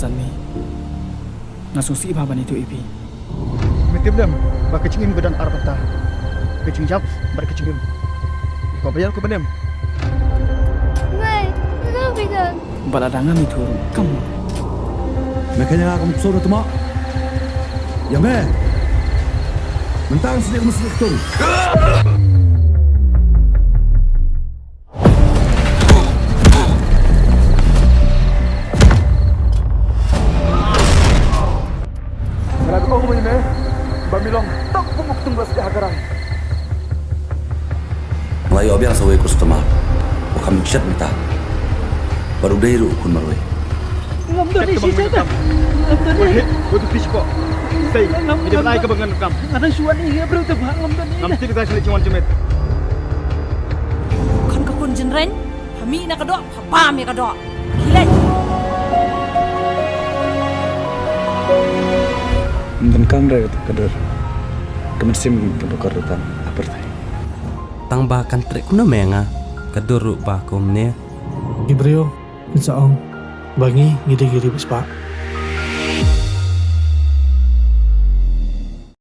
san mi ngasusi baban itu ipi Mitiblam, bakicingin badan arbata. Kicing jap, berkicingin. Kau bayar ke benem? Ngay, ano bidan? baladanga mi turun kamu Makanya kamu suruh tu mak. Ya me. Mentang sedih mesti betul. Kalau kau mau ini, bamilong tak pumuk tunggu sedih agarang. Ngai obiang sawai customer. Wakam chat minta. Baru dairu kun marwai. ngam do ni sisa ta ngam do ni Kau tu fish kok. Say, ini belai ke bengan kam. ada suan ni ya bro ta ngam do ni Nam tidak dah selit cuman jemet. Kon ka kun jin ren hami na ka do pa mi ka do kilai Dan kamera itu kadar kemesim pendukar rutan apertai. Tang bahkan trek kuna menga kaduru bakom ne Gibrio, insaong, bangi ngide giri bespa.